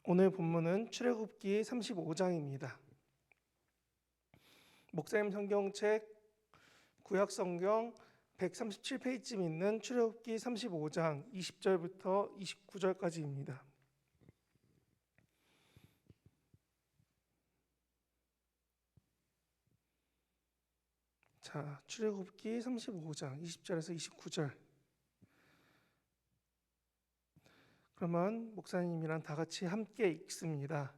오늘 본문은 출애굽기 35장입니다. 목사님 성경책 구약 성경 137페이지쯤 있는 출애굽기 35장 20절부터 29절까지입니다. 자, 출애굽기 35장 20절에서 29절. 그러면 목사님이랑 다 같이 함께 읽습니다.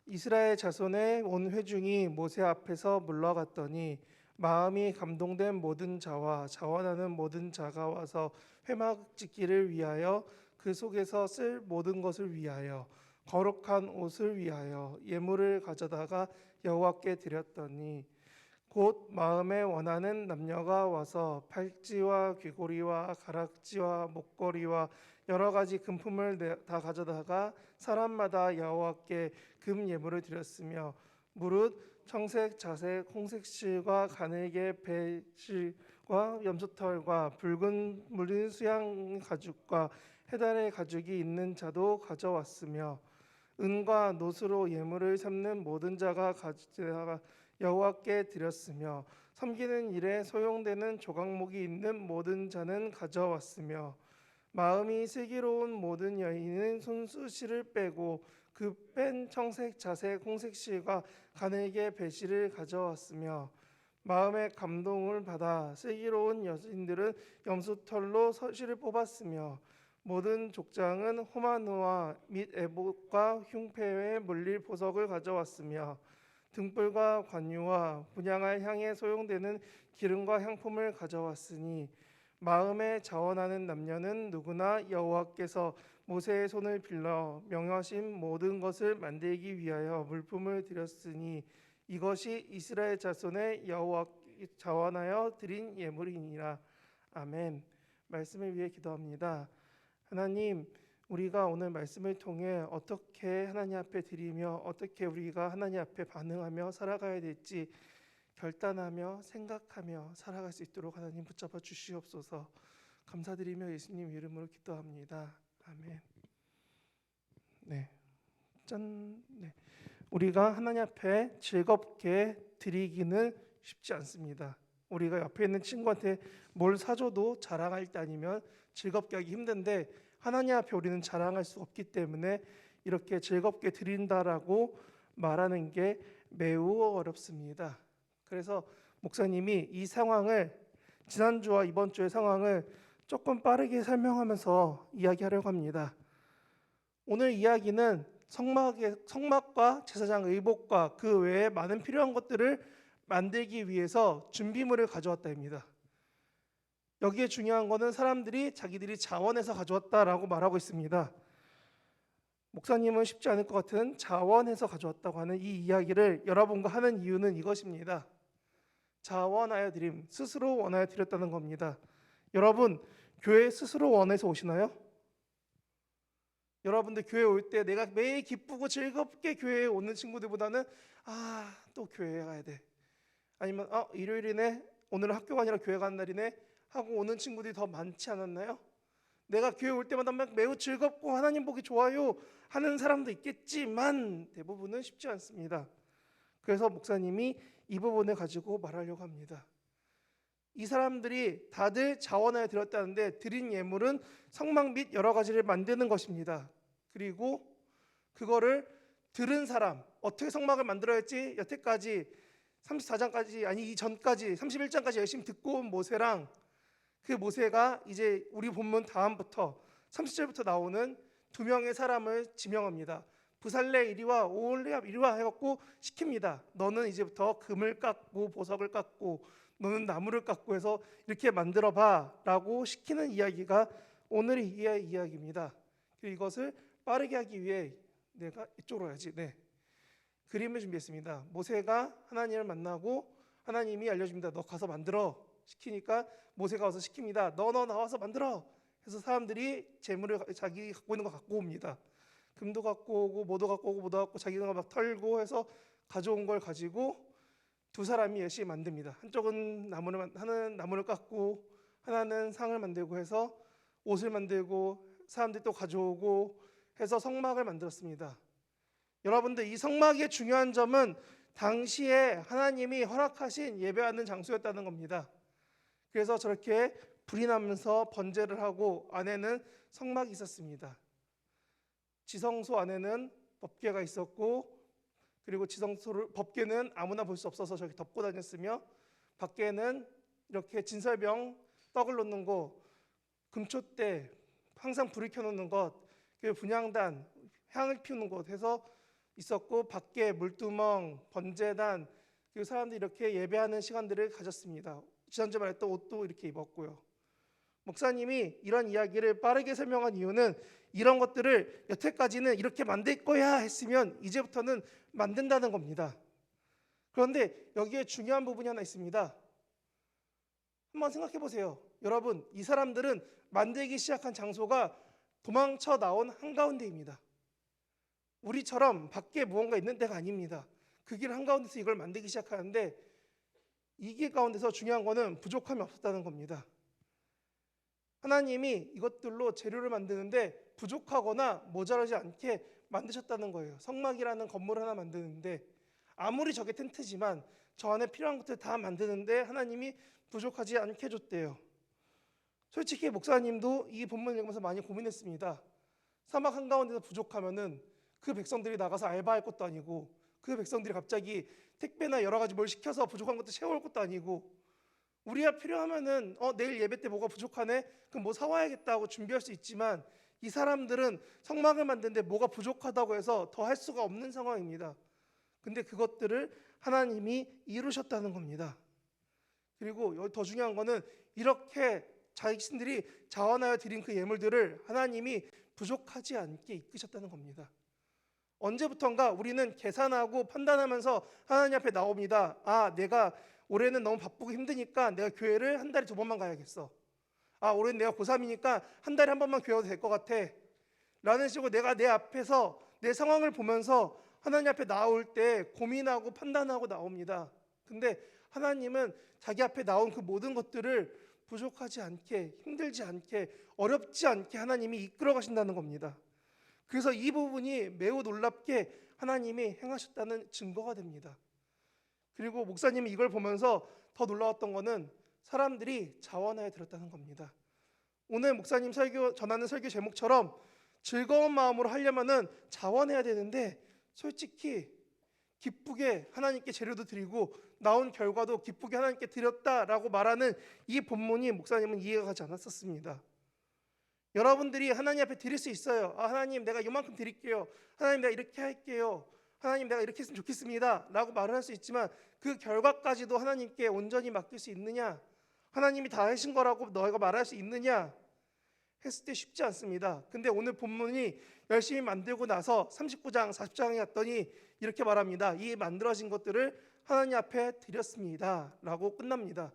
이스라엘 자손의 온 회중이 모세 앞에서 물러갔더니 마음이 감동된 모든 자와 자원하는 모든 자가 와서 회막 짓기를 위하여 그 속에서 쓸 모든 것을 위하여 거룩한 옷을 위하여 예물을 가져다가 여호와께 드렸더니 곧 마음에 원하는 남녀가 와서 팔찌와 귀고리와 가락지와 목걸이와 여러 가지 금품을 다 가져다가 사람마다 여호와께 금 예물을 드렸으며 무릇 청색, 자색, 홍색 실과 가늘게 배실과 염소털과 붉은 물린 수양 가죽과 해달의 가죽이 있는 자도 가져왔으며 은과 노스로 예물을 삼는 모든 자가 가져다가 여호와께 드렸으며 섬기는 일에 소용되는 조각목이 있는 모든 자는 가져왔으며 마음이 슬기로운 모든 여인은 손수실을 빼고 그 뺀 청색, 자색, 홍색 실과 가늘게 배실을 가져왔으며 마음의 감동을 받아 슬기로운 여인들은 염소털로 실을 뽑았으며 모든 족장은 호마노와 및 에봇과 흉패에 물릴 보석을 가져왔으며 등불과 관유와 분향할 향에 소용되는 기름과 향품을 가져왔으니 마음에 자원하는 남녀는 누구나 여호와께서 모세의 손을 빌려 명하신 모든 것을 만들기 위하여 물품을 드렸으니 이것이 이스라엘 자손의 여호와께 자원하여 드린 예물이니라. 아멘. 말씀을 위해 기도합니다. 하나님, 우리가 오늘 말씀을 통해 어떻게 하나님 앞에 드리며 어떻게 우리가 하나님 앞에 반응하며 살아가야 될지 결단하며 생각하며 살아갈 수 있도록 하나님 붙잡아 주시옵소서. 감사드리며 예수님 이름으로 기도합니다. 아멘. 네. 우리가 하나님 앞에 즐겁게 드리기는 쉽지 않습니다. 우리가 옆에 있는 친구한테 뭘 사줘도 자랑할 때 아니면 즐겁게 하기 힘든데 하나님 앞에 우리는 자랑할 수 없기 때문에 이렇게 즐겁게 드린다라고 말하는 게 매우 어렵습니다. 그래서 목사님이 이 상황을 지난주와 이번 주의 상황을 조금 빠르게 설명하면서 이야기하려고 합니다. 오늘 이야기는 성막과 제사장 의복과 그 외에 많은 필요한 것들을 만들기 위해서 준비물을 가져왔다입니다. 여기에 중요한 것은 사람들이 자기들이 자원해서 가져왔다라고 말하고 있습니다. 목사님은 쉽지 않을 것 같은 자원해서 가져왔다고 하는 이 이야기를 여러분과 하는 이유는 이것입니다. 자원하여 드림, 스스로 원하여 드렸다는 겁니다. 여러분, 교회 스스로 원해서 오시나요? 여러분들 교회 올 때 내가 매일 기쁘고 즐겁게 교회에 오는 친구들보다는 또 교회에 가야 돼. 아니면 일요일이네, 오늘은 학교가 아니라 교회 가는 날이네 하고 오는 친구들이 더 많지 않았나요? 내가 교회 올 때마다 매우 즐겁고 하나님 보기 좋아요 하는 사람도 있겠지만 대부분은 쉽지 않습니다. 그래서 목사님이 이 부분을 가지고 말하려고 합니다. 이 사람들이 다들 자원하여 드렸다는데 드린 예물은 성막 및 여러 가지를 만드는 것입니다. 그리고 그거를 들은 사람, 어떻게 성막을 만들어야 할지 여태까지 34장까지 아니 이전까지 31장까지 열심히 듣고 온 모세랑 그 모세가 이제 우리 본문 다음부터 30절부터 나오는 두 명의 사람을 지명합니다. 부살레 이리와 오홀리압 이리와 해갖고 시킵니다. 너는 이제부터 금을 깎고 보석을 깎고 너는 나무를 깎고 해서 이렇게 만들어봐 라고 시키는 이야기가 오늘의 이야기입니다. 그리고 이것을 빠르게 하기 위해 내가 이쪽으로 해야지. 그림을 준비했습니다. 모세가 하나님을 만나고 하나님이 알려줍니다. 너 가서 만들어 시키니까 모세가 와서 시킵니다. 너 나와서 만들어 해서 사람들이 재물을 자기 갖고 있는 거 갖고 옵니다. 금도 갖고 오고 뭐도 갖고 오고 뭐도 갖고 자기가 막 털고 해서 가져온 걸 가지고 두 사람이 열심히 만듭니다. 하나는 나무를 깎고 하나는 상을 만들고 해서 옷을 만들고 사람들이 또 가져오고 해서 성막을 만들었습니다. 여러분들, 이 성막의 중요한 점은 당시에 하나님이 허락하신 예배하는 장소였다는 겁니다. 그래서 저렇게 불이 나면서 번제를 하고 안에는 성막이 있었습니다. 지성소 안에는 법궤가 있었고, 그리고 법궤는 아무나 볼 수 없어서 저렇게 덮고 다녔으며, 밖에는 이렇게 진설병 떡을 놓는 곳, 금초대 항상 불을 켜놓는 것, 그리고 분향단 향을 피우는 곳 해서 있었고, 밖에 물두멍, 번제단, 그리고 사람들이 이렇게 예배하는 시간들을 가졌습니다. 지난주에 말했던 옷도 이렇게 입었고요. 목사님이 이런 이야기를 빠르게 설명한 이유는 이런 것들을 여태까지는 이렇게 만들 거야 했으면 이제부터는 만든다는 겁니다. 그런데 여기에 중요한 부분이 하나 있습니다. 한번 생각해 보세요. 여러분, 이 사람들은 만들기 시작한 장소가 도망쳐 나온 한가운데입니다. 우리처럼 밖에 무언가 있는 데가 아닙니다. 그 길 한가운데서 이걸 만들기 시작하는데, 이 길 가운데서 중요한 거는 부족함이 없었다는 겁니다. 하나님이 이것들로 재료를 만드는데 부족하거나 모자라지 않게 만드셨다는 거예요. 성막이라는 건물 하나 만드는데 아무리 저게 텐트지만 저 안에 필요한 것들 다 만드는데 하나님이 부족하지 않게 해줬대요. 솔직히 목사님도 이 본문을 읽으면서 많이 고민했습니다. 사막 한가운데서 부족하면은 그 백성들이 나가서 알바할 것도 아니고, 그 백성들이 갑자기 택배나 여러 가지 뭘 시켜서 부족한 것도 채워올 것도 아니고, 우리가 필요하면은 내일 예배 때 뭐가 부족하네? 그럼 뭐 사와야겠다 고 준비할 수 있지만, 이 사람들은 성막을 만드는데 뭐가 부족하다고 해서 더 할 수가 없는 상황입니다. 근데 그것들을 하나님이 이루셨다는 겁니다. 그리고 여기 더 중요한 거는 이렇게 자신들이 자원하여 드린 그 예물들을 하나님이 부족하지 않게 이끄셨다는 겁니다. 언제부턴가 우리는 계산하고 판단하면서 하나님 앞에 나옵니다. 내가 올해는 너무 바쁘고 힘드니까 내가 교회를 한 달에 2번만 가야겠어. 올해는 내가 고3이니까 한 달에 한 번만 교회 와도 될 것 같아. 라는 식으로 내가 내 앞에서 내 상황을 보면서 하나님 앞에 나올 때 고민하고 판단하고 나옵니다. 근데 하나님은 자기 앞에 나온 그 모든 것들을 부족하지 않게, 힘들지 않게, 어렵지 않게 하나님이 이끌어 가신다는 겁니다. 그래서 이 부분이 매우 놀랍게 하나님이 행하셨다는 증거가 됩니다. 그리고 목사님이 이걸 보면서 더 놀라웠던 거는 사람들이 자원하여 드렸다는 겁니다. 오늘 목사님 전하는 설교 제목처럼 즐거운 마음으로 하려면은 자원해야 되는데, 솔직히 기쁘게 하나님께 재료도 드리고 나온 결과도 기쁘게 하나님께 드렸다라고 말하는 이 본문이 목사님은 이해가 가지 않았었습니다. 여러분들이 하나님 앞에 드릴 수 있어요. 하나님 내가 이만큼 드릴게요. 하나님 내가 이렇게 할게요. 하나님 내가 이렇게 했으면 좋겠습니다 라고 말을 할 수 있지만, 그 결과까지도 하나님께 온전히 맡길 수 있느냐, 하나님이 다 하신 거라고 너희가 말할 수 있느냐 했을 때 쉽지 않습니다. 근데 오늘 본문이 열심히 만들고 나서 39장 40장에 갔더니 이렇게 말합니다. 이 만들어진 것들을 하나님 앞에 드렸습니다 라고 끝납니다.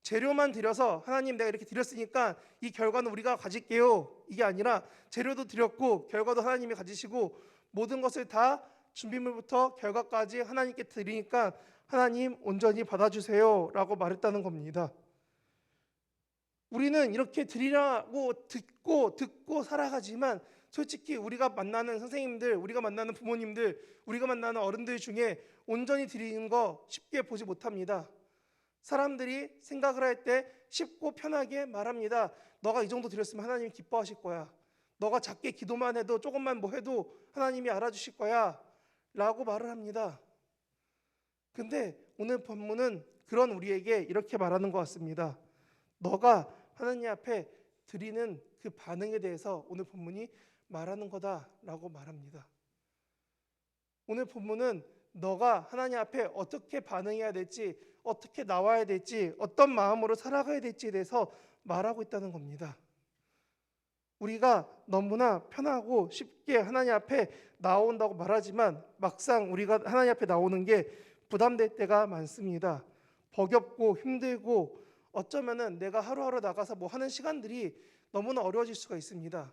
재료만 드려서 하나님 내가 이렇게 드렸으니까 이 결과는 우리가 가질게요, 이게 아니라 재료도 드렸고 결과도 하나님이 가지시고 모든 것을 다 준비물부터 결과까지 하나님께 드리니까 하나님 온전히 받아주세요 라고 말했다는 겁니다. 우리는 이렇게 드리라고 듣고 살아가지만, 솔직히 우리가 만나는 선생님들, 우리가 만나는 부모님들, 우리가 만나는 어른들 중에 온전히 드리는 거 쉽게 보지 못합니다. 사람들이 생각을 할 때 쉽고 편하게 말합니다. 너가 이 정도 드렸으면 하나님이 기뻐하실 거야. 너가 작게 기도만 해도 조금만 뭐 해도 하나님이 알아주실 거야 라고 말을 합니다. 근데 오늘 본문은 그런 우리에게 이렇게 말하는 것 같습니다. 너가 하나님 앞에 드리는 그 반응에 대해서 오늘 본문이 말하는 거다라고 말합니다. 오늘 본문은 너가 하나님 앞에 어떻게 반응해야 될지, 어떻게 나와야 될지, 어떤 마음으로 살아가야 될지에 대해서 말하고 있다는 겁니다. 우리가 너무나 편하고 쉽게 하나님 앞에 나온다고 말하지만 막상 우리가 하나님 앞에 나오는 게 부담될 때가 많습니다. 버겁고 힘들고, 어쩌면은 내가 하루하루 나가서 뭐 하는 시간들이 너무나 어려워질 수가 있습니다.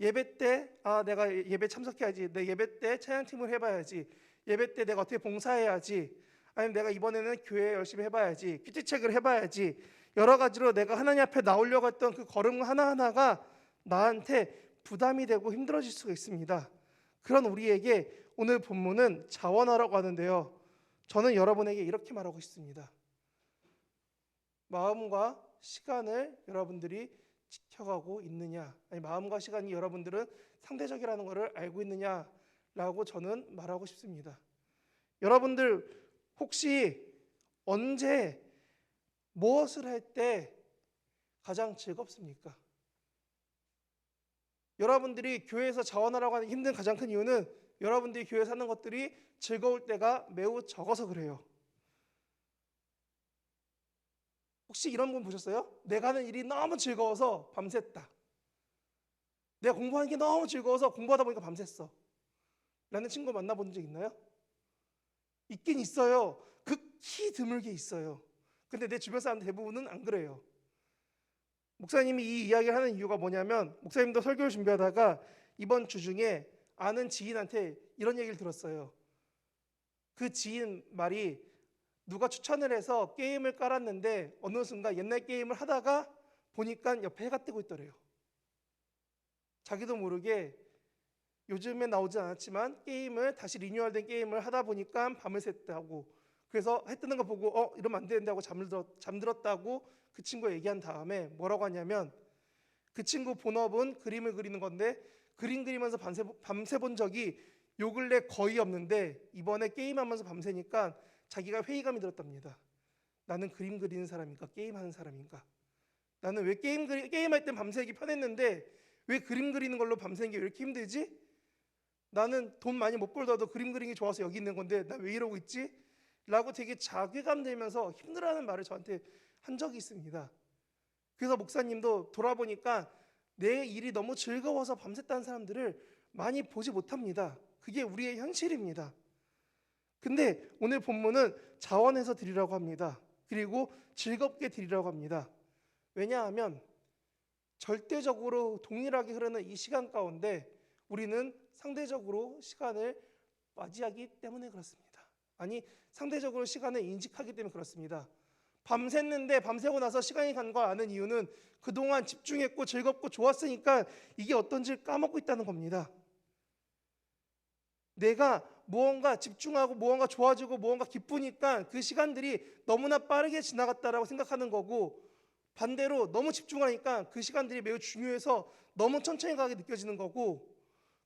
예배 때 내가 예배 참석해야지, 내 예배 때 찬양팀을 해봐야지, 예배 때 내가 어떻게 봉사해야지, 아니면 내가 이번에는 교회 열심히 해봐야지, 큐티책을 해봐야지, 여러 가지로 내가 하나님 앞에 나오려고 했던 그 걸음 하나하나가 나한테 부담이 되고 힘들어질 수가 있습니다. 그런 우리에게 오늘 본문은 자원하라고 하는데요. 저는 여러분에게 이렇게 말하고 싶습니다. 마음과 시간을 여러분들이 지켜가고 있느냐, 아니 마음과 시간이 여러분들은 상대적이라는 것을 알고 있느냐라고 저는 말하고 싶습니다. 여러분들 혹시 언제 무엇을 할 때 가장 즐겁습니까? 여러분들이 교회에서 자원하라고 하는 힘든 가장 큰 이유는 여러분들이 교회에서 하는 것들이 즐거울 때가 매우 적어서 그래요. 혹시 이런 분 보셨어요? 내가 하는 일이 너무 즐거워서 밤샜다. 내가 공부하는 게 너무 즐거워서 공부하다 보니까 밤샜어. 라는 친구 만나본 적 있나요? 있긴 있어요. 극히 드물게 있어요. 근데 내 주변 사람들 대부분은 안 그래요. 목사님이 이 이야기를 하는 이유가 뭐냐면 목사님도 설교를 준비하다가 이번 주 중에 아는 지인한테 이런 얘기를 들었어요. 그 지인 말이 누가 추천을 해서 게임을 깔았는데 어느 순간 옛날 게임을 하다가 보니까 옆에 해가 뜨고 있더래요. 자기도 모르게 요즘에 나오지 않았지만 게임을 다시 리뉴얼된 게임을 하다 보니까 밤을 샜다고. 그래서 해 뜨는 거 보고 이러면 안 되는데 하고 잠들었다고 그 친구가 얘기한 다음에 뭐라고 하냐면 그 친구 본업은 그림을 그리는 건데 그림 그리면서 밤새 본 적이 요 근래 거의 없는데 이번에 게임하면서 밤새니까 자기가 회의감이 들었답니다. 나는 그림 그리는 사람인가 게임하는 사람인가? 나는 왜 게임할 땐 밤새기 편했는데 왜 그림 그리는 걸로 밤새는 게 왜 이렇게 힘들지? 나는 돈 많이 못 벌더라도 그림 그리는 게 좋아서 여기 있는 건데 나 왜 이러고 있지? 라고 되게 자괴감 들면서 힘들어하는 말을 저한테 한 적이 있습니다. 그래서 목사님도 돌아보니까 내 일이 너무 즐거워서 밤샜다는 사람들을 많이 보지 못합니다. 그게 우리의 현실입니다. 근데 오늘 본문은 자원해서 드리라고 합니다. 그리고 즐겁게 드리라고 합니다. 왜냐하면 절대적으로 동일하게 흐르는 이 시간 가운데 우리는 상대적으로 시간을 맞이하기 때문에 그렇습니다. 아니, 상대적으로 시간을 인식하기 때문에 그렇습니다. 밤샜는데 밤새고 나서 시간이 간 걸 아는 이유는 그동안 집중했고 즐겁고 좋았으니까 이게 어떤지 까먹고 있다는 겁니다. 내가 무언가 집중하고 무언가 좋아지고 무언가 기쁘니까 그 시간들이 너무나 빠르게 지나갔다라고 생각하는 거고 반대로 너무 집중하니까 그 시간들이 매우 중요해서 너무 천천히 가게 느껴지는 거고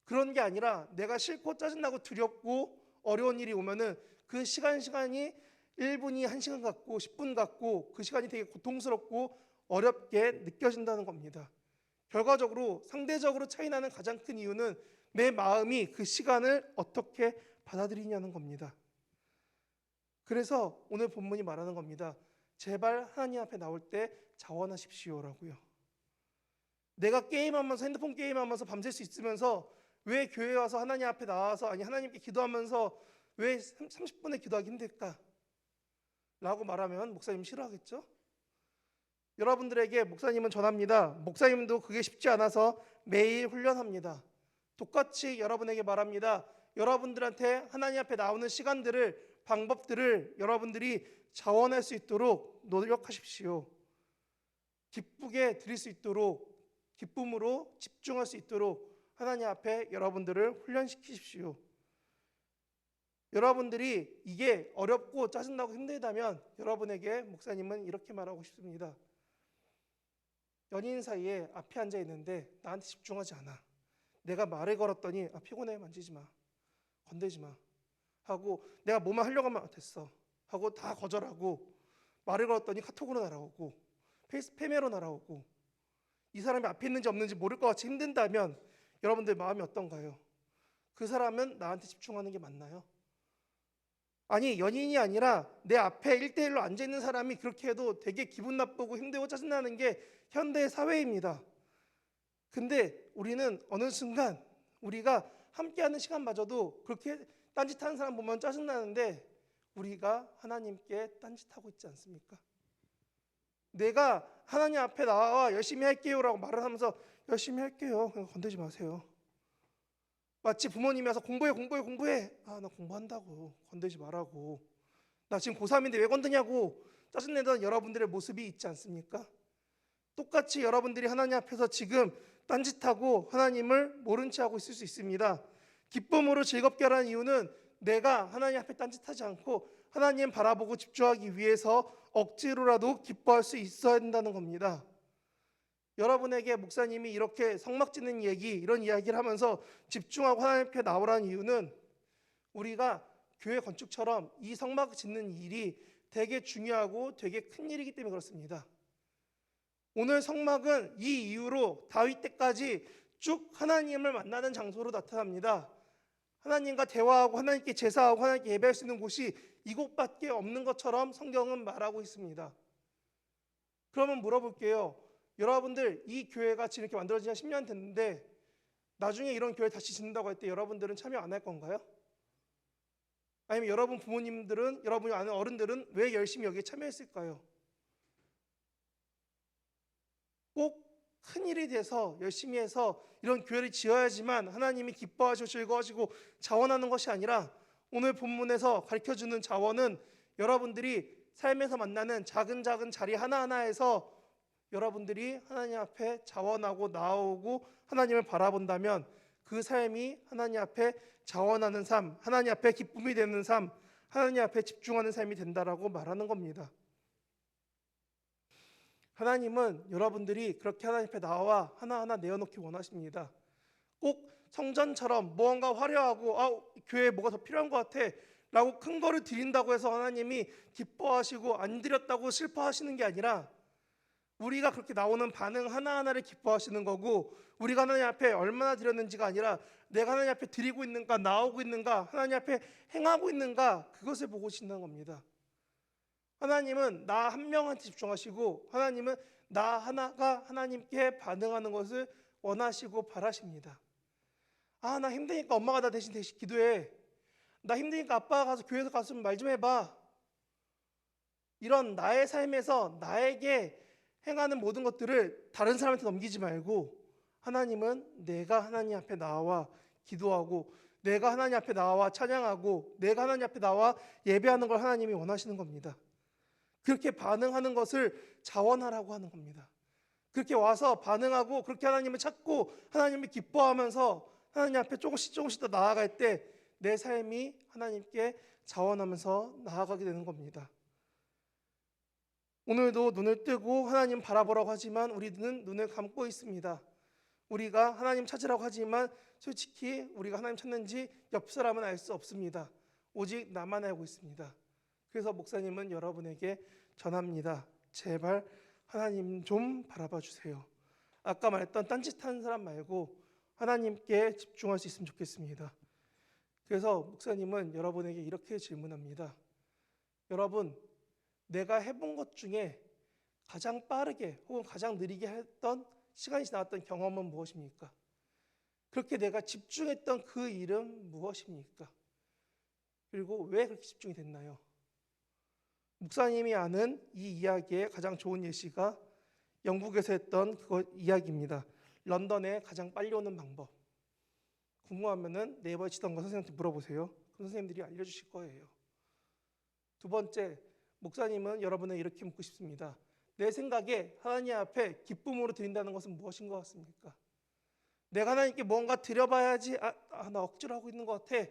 그런 게 아니라 내가 싫고 짜증나고 두렵고 어려운 일이 오면은 그 시간이 1분이 1시간 같고 10분 같고 그 시간이 되게 고통스럽고 어렵게 느껴진다는 겁니다. 결과적으로 상대적으로 차이나는 가장 큰 이유는 내 마음이 그 시간을 어떻게 받아들이냐는 겁니다. 그래서 오늘 본문이 말하는 겁니다. 제발 하나님 앞에 나올 때 자원하십시오라고요. 내가 게임하면서 핸드폰 게임하면서 밤샐 수 있으면서 왜 교회 와서 하나님 앞에 나와서 아니 하나님께 기도하면서 왜 30분에 기도하기 힘들까? 라고 말하면 목사님 싫어하겠죠? 여러분들에게 목사님은 전합니다. 목사님도 그게 쉽지 않아서 매일 훈련합니다. 똑같이 여러분에게 말합니다. 여러분들한테 하나님 앞에 나오는 시간들을 방법들을 여러분들이 자원할 수 있도록 노력하십시오. 기쁘게 드릴 수 있도록 기쁨으로 집중할 수 있도록 하나님 앞에 여러분들을 훈련시키십시오. 여러분들이 이게 어렵고 짜증나고 힘들다면 여러분에게 목사님은 이렇게 말하고 싶습니다. 연인 사이에 앞에 앉아 있는데 나한테 집중하지 않아. 내가 말을 걸었더니 피곤해 만지지 마. 건들지 마. 하고 내가 뭐만 하려고 하면 됐어. 하고 다 거절하고 말을 걸었더니 카톡으로 날아오고 페이스팸으로 날아오고 이 사람이 앞에 있는지 없는지 모를 것 같이 힘든다면 여러분들 마음이 어떤가요? 그 사람은 나한테 집중하는 게 맞나요? 아니 연인이 아니라 내 앞에 1대1로 앉아있는 사람이 그렇게 해도 되게 기분 나쁘고 힘들고 짜증나는 게 현대 사회입니다. 근데 우리는 어느 순간 우리가 함께하는 시간마저도 그렇게 딴짓하는 사람 보면 짜증나는데 우리가 하나님께 딴짓하고 있지 않습니까? 내가 하나님 앞에 나와 열심히 할게요라고 말을 하면서 열심히 할게요. 그냥 건들지 마세요. 마치 부모님이 와서 공부해. 나 공부한다고. 건들지 말라고. 나 지금 고3인데 왜 건드냐고 짜증내던 여러분들의 모습이 있지 않습니까? 똑같이 여러분들이 하나님 앞에서 지금 딴짓하고 하나님을 모른 채 하고 있을 수 있습니다. 기쁨으로 즐겁게 하라는 이유는 내가 하나님 앞에 딴짓하지 않고 하나님 바라보고 집중하기 위해서 억지로라도 기뻐할 수 있어야 된다는 겁니다. 여러분에게 목사님이 이렇게 성막 짓는 얘기, 이런 이야기를 하면서 집중하고 하나님 앞에 나오라는 이유는 우리가 교회 건축처럼 이 성막 짓는 일이 되게 중요하고 되게 큰 일이기 때문에 그렇습니다. 오늘 성막은 이 이후로 다윗 때까지 쭉 하나님을 만나는 장소로 나타납니다. 하나님과 대화하고 하나님께 제사하고 하나님께 예배할 수 있는 곳이 이곳밖에 없는 것처럼 성경은 말하고 있습니다. 그러면 물어볼게요. 여러분들 이 교회가 지금 이렇게 만들어진 지 10년 됐는데 나중에 이런 교회 다시 짓는다고 할 때 여러분들은 참여 안 할 건가요? 아니면 여러분 부모님들은, 여러분이 아는 어른들은 왜 열심히 여기에 참여했을까요? 꼭 큰일이 돼서 열심히 해서 이런 교회를 지어야지만 하나님이 기뻐하시고 즐거워하시고 자원하는 것이 아니라 오늘 본문에서 가르쳐주는 자원은 여러분들이 삶에서 만나는 작은 자리 하나하나에서 여러분들이 하나님 앞에 자원하고 나오고 하나님을 바라본다면 그 삶이 하나님 앞에 자원하는 삶, 하나님 앞에 기쁨이 되는 삶, 하나님 앞에 집중하는 삶이 된다라고 말하는 겁니다. 하나님은 여러분들이 그렇게 하나님 앞에 나와 하나하나 내어놓기 원하십니다. 꼭 성전처럼 무언가 화려하고 교회에 뭐가 더 필요한 것 같아 라고 큰 거를 드린다고 해서 하나님이 기뻐하시고 안 드렸다고 슬퍼하시는 게 아니라 우리가 그렇게 나오는 반응 하나하나를 기뻐하시는 거고, 우리가 하나님 앞에 얼마나 드렸는지가 아니라 내가 하나님 앞에 드리고 있는가, 나오고 있는가, 하나님 앞에 행하고 있는가, 그것을 보고 계신다는 겁니다. 하나님은 나 한 명한테 집중하시고 하나님은 나 하나가 하나님께 반응하는 것을 원하시고 바라십니다. 나 힘드니까 엄마가 나 대신 기도해. 나 힘드니까 아빠가 가서 교회에서 가서 말 좀 해봐. 이런 나의 삶에서 나에게 행하는 모든 것들을 다른 사람한테 넘기지 말고 하나님은 내가 하나님 앞에 나와 기도하고 내가 하나님 앞에 나와 찬양하고 내가 하나님 앞에 나와 예배하는 걸 하나님이 원하시는 겁니다. 그렇게 반응하는 것을 자원하라고 하는 겁니다. 그렇게 와서 반응하고 그렇게 하나님을 찾고 하나님을 기뻐하면서 하나님 앞에 조금씩 더 나아갈 때 내 삶이 하나님께 자원하면서 나아가게 되는 겁니다. 오늘도 눈을 뜨고 하나님 바라보라고 하지만 우리는 눈을 감고 있습니다. 우리가 하나님 찾으라고 하지만 솔직히 우리가 하나님 찾는지 옆 사람은 알 수 없습니다. 오직 나만 알고 있습니다. 그래서 목사님은 여러분에게 전합니다. 제발 하나님 좀 바라봐 주세요. 아까 말했던 딴짓하는 사람 말고 하나님께 집중할 수 있으면 좋겠습니다. 그래서 목사님은 여러분에게 이렇게 질문합니다. 여러분, 내가 해본 것 중에 가장 빠르게 혹은 가장 느리게 했던 시간이 지나왔던 경험은 무엇입니까? 그렇게 내가 집중했던 그 일은 무엇입니까? 그리고 왜 그렇게 집중이 됐나요? 목사님이 아는 이 이야기의 가장 좋은 예시가 영국에서 했던 그 이야기입니다. 런던에 가장 빨리 오는 방법. 궁금하면은 네이버에 치던 거 선생님한테 물어보세요. 그 선생님들이 알려주실 거예요. 두 번째, 목사님은 여러분을 이렇게 묻고 싶습니다. 내 생각에 하나님 앞에 기쁨으로 드린다는 것은 무엇인 것 같습니까? 내가 하나님께 뭔가 드려봐야지 나 억지로 하고 있는 것 같아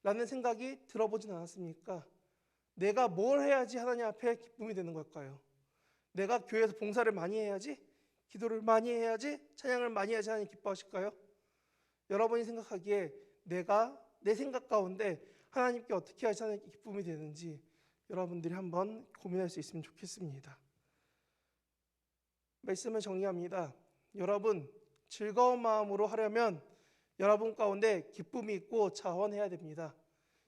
라는 생각이 들어보진 않았습니까? 내가 뭘 해야지 하나님 앞에 기쁨이 되는 걸까요? 내가 교회에서 봉사를 많이 해야지? 기도를 많이 해야지? 찬양을 많이 해야지 하나님 기뻐하실까요? 여러분이 생각하기에 내가 내 생각 가운데 하나님께 어떻게 하시 하나님께 기쁨이 되는지 여러분들이 한번 고민할 수 있으면 좋겠습니다. 말씀을 정리합니다. 여러분, 즐거운 마음으로 하려면 여러분 가운데 기쁨이 있고 자원해야 됩니다.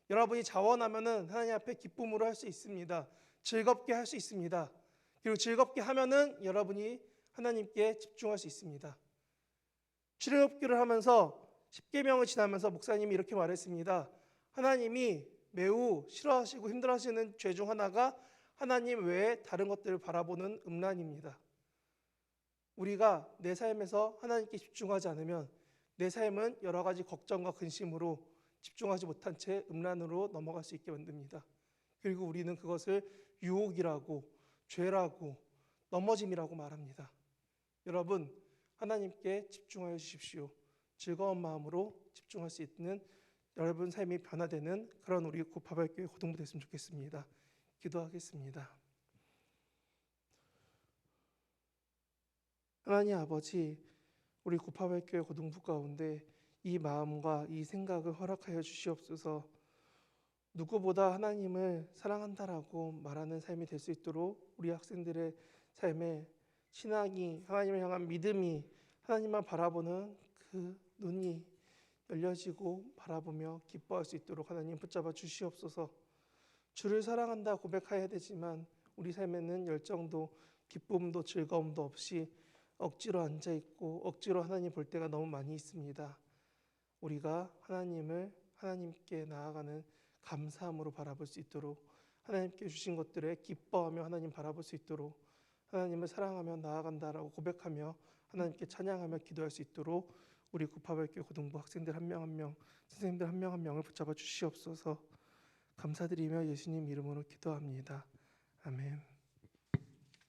여러분이 자원하면은 하나님 앞에 기쁨으로 할 수 있습니다. 즐겁게 할 수 있습니다. 그리고 즐겁게 하면은 여러분이 하나님께 집중할 수 있습니다. 출애굽기를 하면서 10계명을 지나면서 목사님이 이렇게 말했습니다. 하나님이 매우 싫어하시고 힘들어하시는 죄 중 하나가 하나님 외에 다른 것들을 바라보는 음란입니다. 우리가 내 삶에서 하나님께 집중하지 않으면 내 삶은 여러 가지 걱정과 근심으로 집중하지 못한 채 음란으로 넘어갈 수 있게 만듭니다. 그리고 우리는 그것을 유혹이라고, 죄라고, 넘어짐이라고 말합니다. 여러분, 하나님께 집중하여 주십시오. 즐거운 마음으로 집중할 수 있는 여러분 삶이 변화되는 그런 우리 구파발교회 고등부 됐으면 좋겠습니다. 기도하겠습니다. 하나님 아버지, 우리 구파발교회 고등부 가운데 이 마음과 이 생각을 허락하여 주시옵소서. 누구보다 하나님을 사랑한다라고 말하는 삶이 될 수 있도록 우리 학생들의 삶에 신앙이, 하나님을 향한 믿음이, 하나님만 바라보는 그 눈이 열려지고 바라보며 기뻐할 수 있도록 하나님 붙잡아 주시옵소서. 주를 사랑한다 고백해야 되지만 우리 삶에는 열정도 기쁨도 즐거움도 없이 억지로 앉아 있고 억지로 하나님 볼 때가 너무 많이 있습니다. 우리가 하나님께 나아가는 감사함으로 바라볼 수 있도록, 하나님께 주신 것들에 기뻐하며 하나님 바라볼 수 있도록, 하나님을 사랑하며 나아간다라고 고백하며 하나님께 찬양하며 기도할 수 있도록 우리 구파발교회 고등부 학생들 한 명 한 명, 선생님들 한 명 한 명을 붙잡아 주시옵소서. 감사드리며 예수님 이름으로 기도합니다. 아멘.